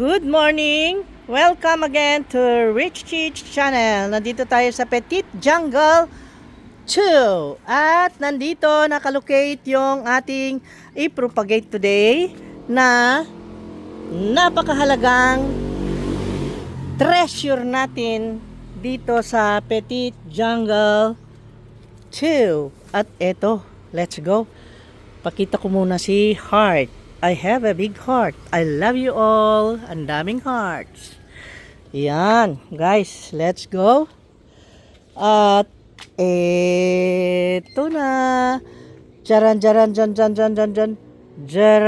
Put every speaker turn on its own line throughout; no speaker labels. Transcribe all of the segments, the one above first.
Good morning! Welcome again to Rich Cheech Channel. Nandito tayo sa Petit Jungle 2. At nandito nakalocate yung ating i-propagate today na napakahalagang treasure natin dito sa Petit Jungle 2. At eto, let's go. Pakita ko muna si Heart. I have a big heart. I love you all. Ang daming hearts. Yan, guys, let's go. At eto na. Jaran, jaran, jan, jan, jan, jan, jan. Jaran!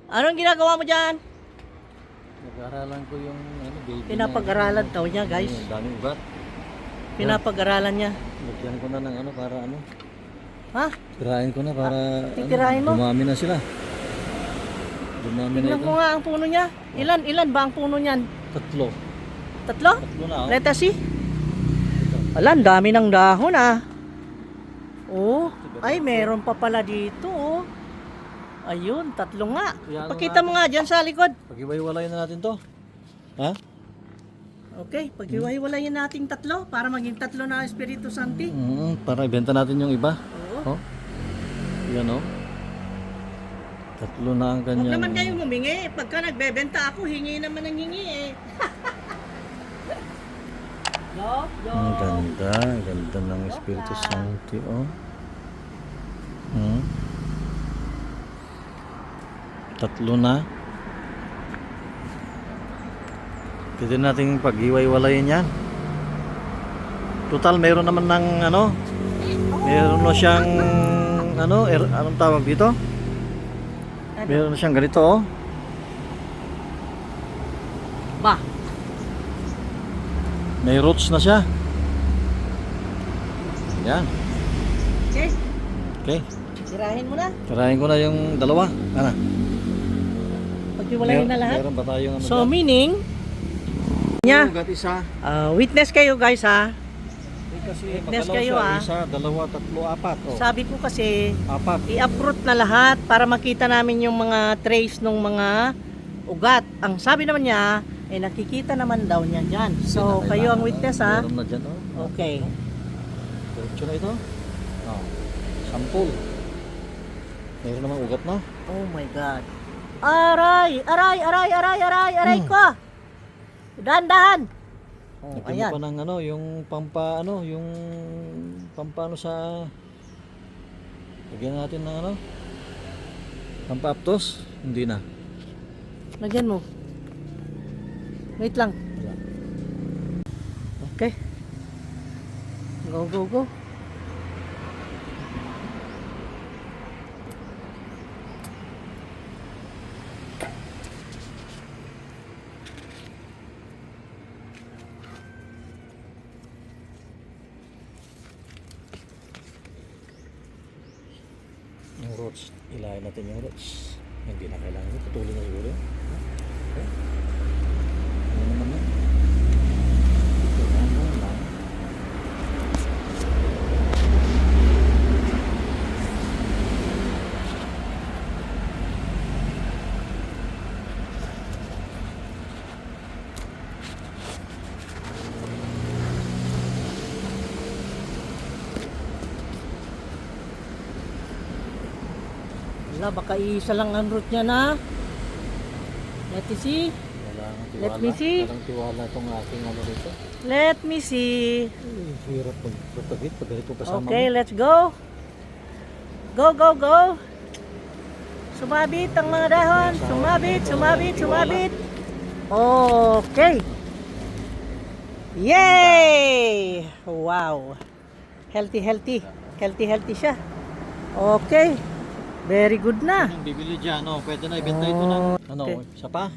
Anong ginagawa mo dyan?
Nag-aaralan ko yung baby.
Pinapag-aralan daw niya, guys.
Ang daming ugat.
Pinapag-aralan niya.
Lagyan ko na ng para
Ha?
tirahin ko na para
titirahin mo?
dumami na sila. Dumami na
Tingnan
ito.
mo nga ang puno niya. Ilan ba ang puno niyan?
Tatlo.
Tatlo?
Tatlo na
Lettuce? Ala, ang dami ng dahon ah. Oh, ay meron pa pala dito oh. Ayun, tatlo nga. Pakita mo nga dyan sa likod.
Pag-iwalay na natin to. Ha?
Okay, pag-iwalayin natin tatlo para maging tatlo na Espiritu Santi.
Para ibenta natin yung iba.
Oo.
Oh. Yan oh. Tatlo na ang
Huwag
kanyang...
naman kayo humingi. Pagka nagbebenta ako, hingi naman ang hingi eh.
Ang ganda. Ang ganda ng Espiritu Santi oh. Tatlo na. Pwede nating pag-iwalayin yan. Total meron naman ng meron na siyang anong tawag dito? Meron na siyang ganito oh.
Ba?
May roots na siya. Yan.
Okay,
Okay.
tirahin mo na.
Tirahin ko na yung dalawa. Ano?
Pag-iwalayin na lahat.
Meron ba tayong
So meaning, niya,
ugat isa.
witness kayo guys ha.
Kasi
Witness
magalaw
kayo,
siya,
ah.
isa, dalawa, tatlo, apat. Oh.
Sabi ko kasi,
Apat.
i-uproot na lahat para makita namin yung mga trace ng mga ugat. Ang sabi naman niya, nakikita naman daw niya dyan. So, kayo ang witness ha.
Meron na dyan oh.
Okay.
Diretso na ito. Oh. Sampol. Meron naman ugat na.
Oh my God. Aray! Aray! Aray! Aray! Aray! Aray ko! Dahan-dahan! Oh,
Lagyan
ayan.
mo pa ng yung yung pampano sa lagyan natin ng pampaptos, hindi na.
Lagyan mo. Wait lang. Okay. Go, go, go.
Yung roots, ilahin natin yung roots. Hindi na kailangan, putulin na siguro. Okay. Ano naman yan? Ito na muna.
Wala, baka isa lang ang root niya na. Let me see. Let me see.
Walang tiwala itong aking rito.
Let me see.
Hirap pag-propagate pag ganito kasama
Okay, let's go. Go, go, go. Sumabit ang mga dahon. Sumabit, sumabit, sumabit. Okay. Yay! Wow. Healthy, healthy. Healthy, healthy siya. Okay. Very good na.
Yung bibili dyan, pwede na ibenta ito ng
Okay.
isa pa?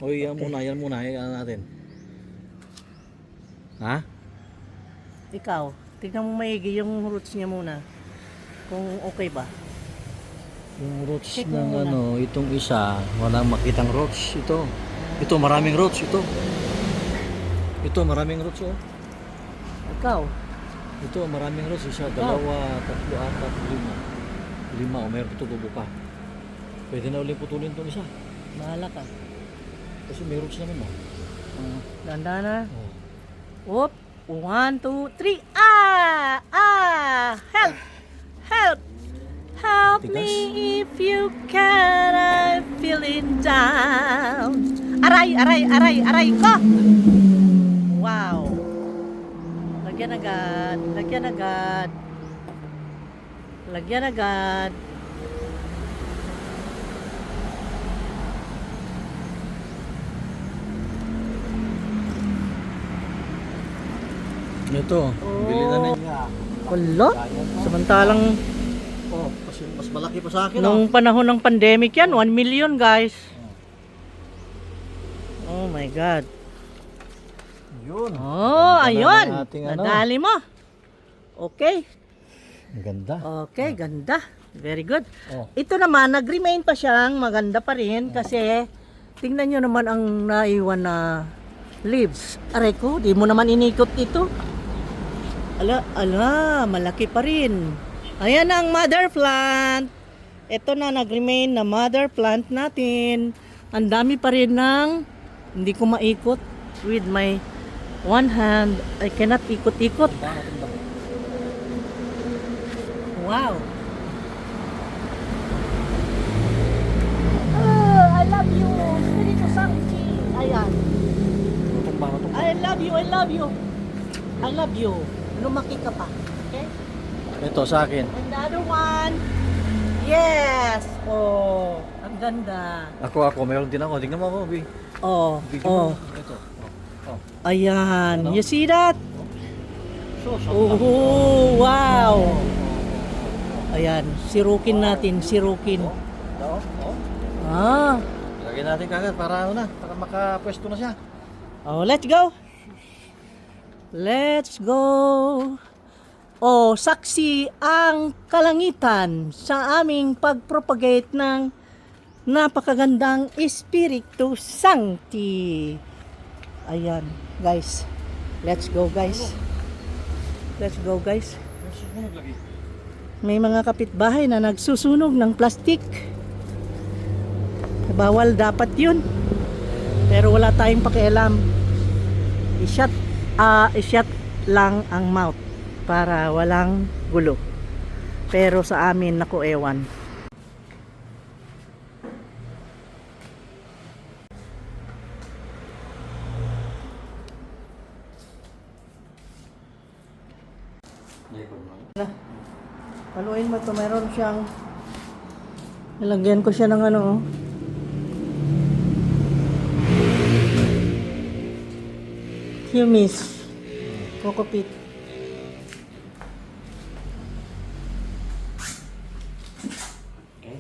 O yan muna, yan natin. Ha?
Ikaw, tignan mo maigi yung roots niya muna. Kung okay ba.
Yung roots
Check mo
ng
muna.
itong isa, walang makitang roots. Ito maraming roots ito. Ito maraming roots oh.
Ikaw,
Ito maraming roots, isa, dalawa, tatlo, apat, lima. Lima o mayroon ito bubo pa. Pwede na ulit putulin itong isa.
Bahala ka.
Kasi may roots naman mo.
Ganda na.
Oh.
Whoop. 1, 2, 3. Ah! Ah! Help! Help! Help
Tigas.
me if you can. I'm feeling down. Aray! Aray! Aray! Aray ko! Wow! Lagyan agad. Lagyan agad. Lagyan agad.
Ito,
Oh.
bili na niya.
Wala. Samantalang
Oh, mas malaki pa sa akin.
nung panahon ng pandemic yan, 1 million guys. Oh my God.
Yun.
Oh,
Ganda
ayun.
ng ating ano.
Nadali mo. Okay.
Ang ganda.
Okay, ganda. Very good.
Oh.
Ito naman, nag-remain pa siyang maganda pa rin kasi tingnan nyo naman ang naiwan na leaves. Aray ko, di mo naman inikot ito. Ala, malaki pa rin. Ayan ang mother plant. Ito na nag-remain na mother plant natin. Ang dami pa rin ng hindi ko maikot with my one hand. I cannot ikot-ikot. Wow. I love you. Espiritu Santo. Ayan. I love you. I love you. I love you. Lumaki ka pa. Okay?
Ito sa akin.
And the other one. Yes. Oh, ang ganda.
Ako, meron din ako. Tingnan mo ako, Bi.
Oh,
Video
oh.
mo. Ito. Oh.
Ayan. You see that?
So,
Oh, wow. Ayan, sirukin natin, sirukin.
Oh.
Ah.
Lagyan natin kagad para ano na, para makapwesto na siya.
Oh, let's go. Let's go. Oh, saksi ang kalangitan sa aming pagpropagate ng napakagandang Espiritu Sancti. Ayan, guys. Let's go, guys. Let's go, guys. May mga kapitbahay na nagsusunog ng plastik. Bawal dapat yun. Pero wala tayong pakialam. I-shut lang ang mouth para walang gulo. Pero sa amin, naku ewan. Haluin mo ito, meron siyang nilagyan ko siya ng ano oh. Humis. Coco peat.
Okay.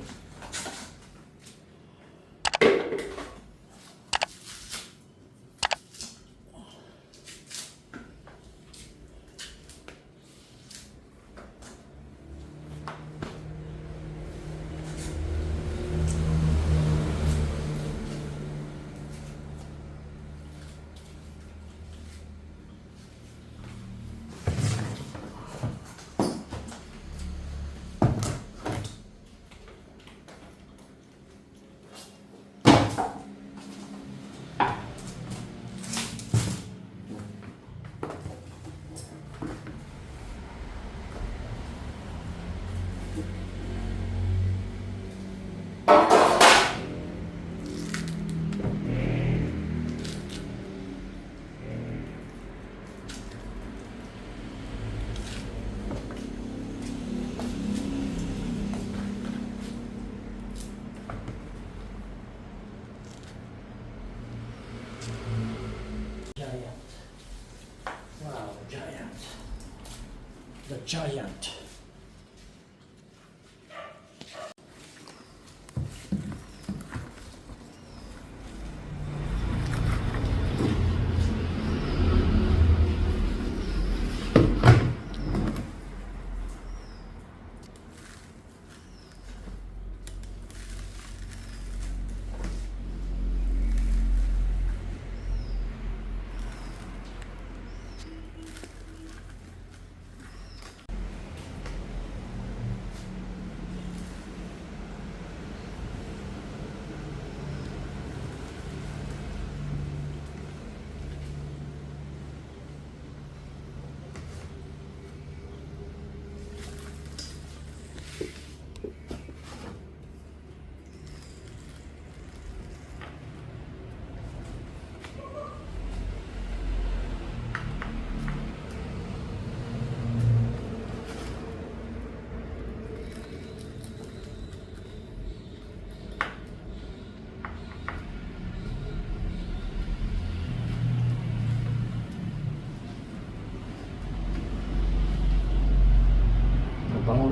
The giant.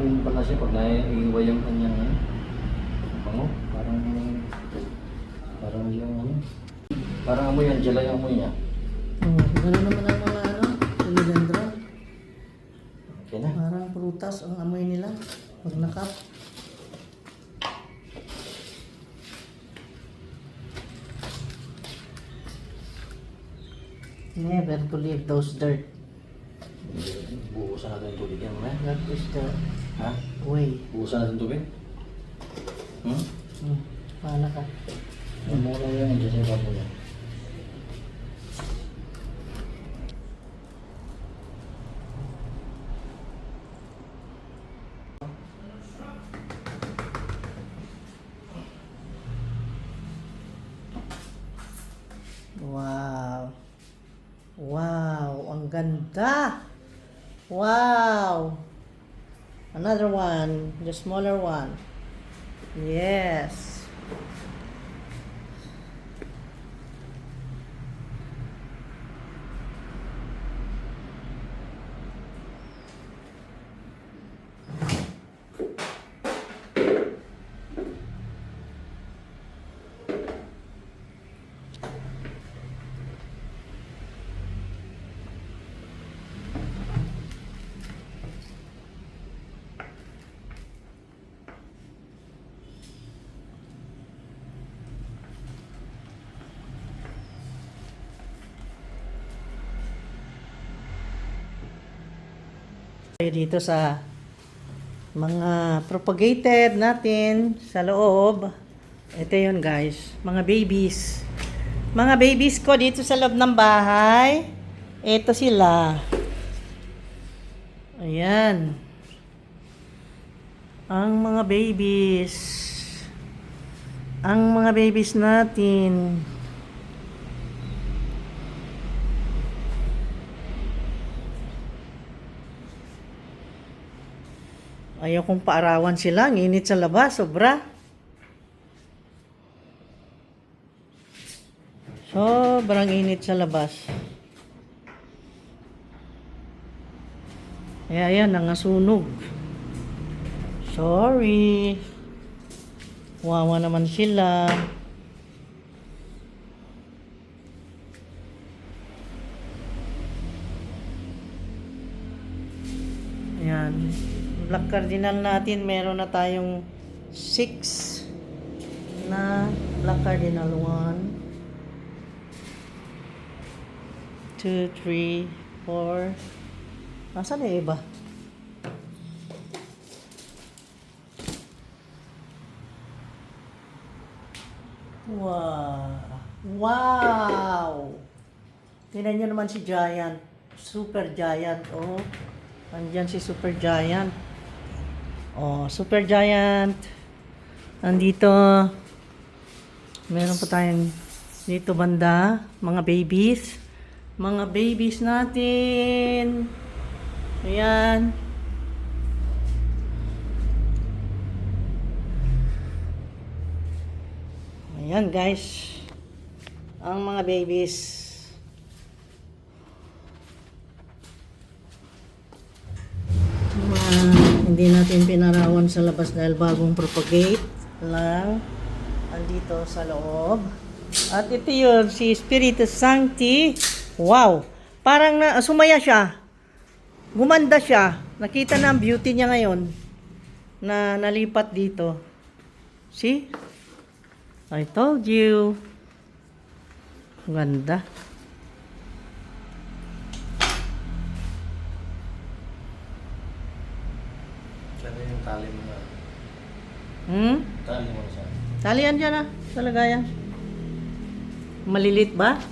rin pala siya pag naiiway yung kanyang bango. Parang yung ano. Parang amoy yan, dyan yung amoy niya.
Gano'n naman ang mga philodendron.
Okay na.
Parang prutas ang amoy nila. Pag nakap. Never to leave those dirt.
Buhusan natin yung tubig yan, mamaya.
That is the
Ha?
way.
Buhusan natin tubig?
Paano ka?
Mura yan, dyan sa ibabaw yan.
Wow. Wow, ang ganda. Wow. Another one, the smaller one. Yes. Dito sa mga propagated natin sa loob. Ito yun guys, mga babies. Mga babies ko dito sa loob ng bahay. Ito sila. Ayan. Ang mga babies. Ang mga babies natin. Ayaw kong paarawan sila. Ang init sa labas. Sobra. Sobrang init sa labas. Kaya yan, nangasunog. Sorry. Wawa naman sila. Ayan. Black cardinal natin, meron na tayong 6 na black cardinal. 1, 2, 3, 4. Nasaan na iba? Wow! Wow! Tingnan nyo naman si Giant. Super Giant. Oh, andyan si Super Giant. Oh, Super Giant. Andito. Meron pa tayong dito banda. Mga babies. Mga babies natin. Ayan. Ayan guys. Ang mga babies. Hindi natin pinarawan sa labas dahil bagong propagate lang andito sa loob. At ito yun, si Espiritu Sancti. Wow! Parang sumaya siya. Gumanda siya. Nakita na ang beauty niya ngayon na nalipat dito. See? I told you. Ganda.
Saan yung tali mo na? Tali mo na saan?
Talian dyan ah. Sa lagayan. Malilit ba?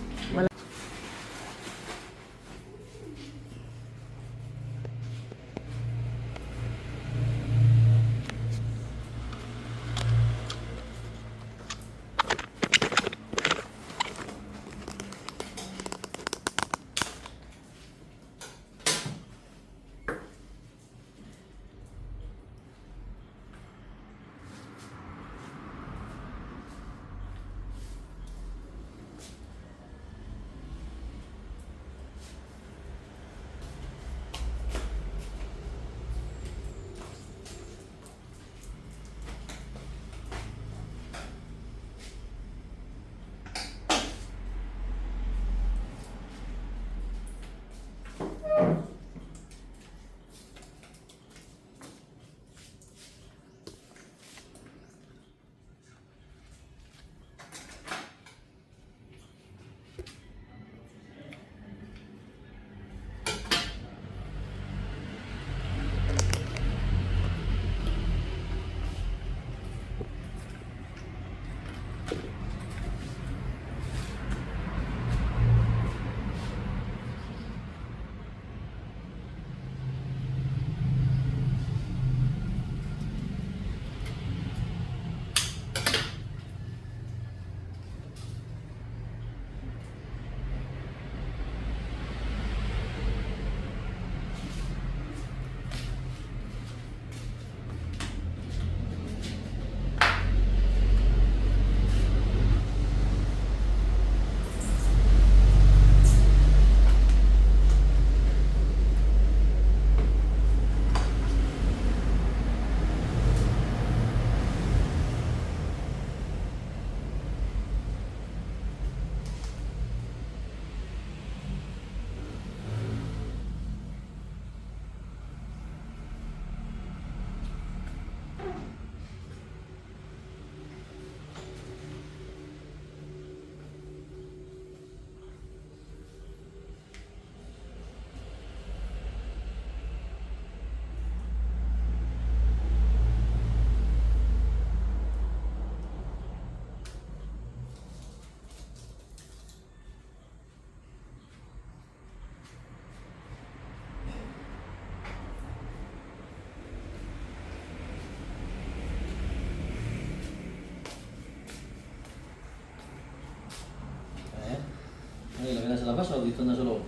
labas o dito na sa loob?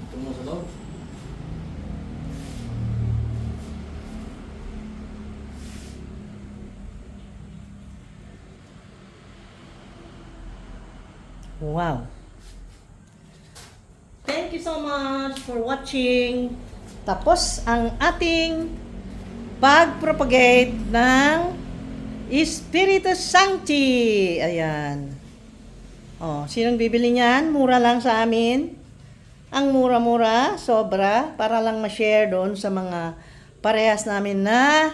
Dito na sa loob.
Wow. Thank you so much for watching. Tapos ang ating pag-propagate ng Espiritu Sancti. Ayan. Oh, sinong bibili niyan? Mura lang sa amin. Ang mura-mura, sobra, para lang ma-share doon sa mga parehas namin na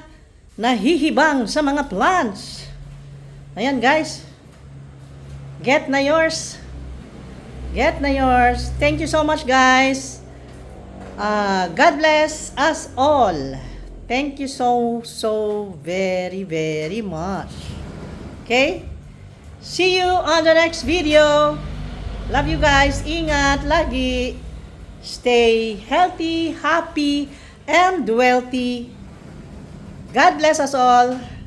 nahihibang sa mga plants. Ayan guys. Get na yours. Get na yours. Thank you so much guys. God bless us all. Thank you so very much. Okay? See you on the next video. Love you guys. Ingat lagi. Stay healthy, happy, and wealthy. God bless us all.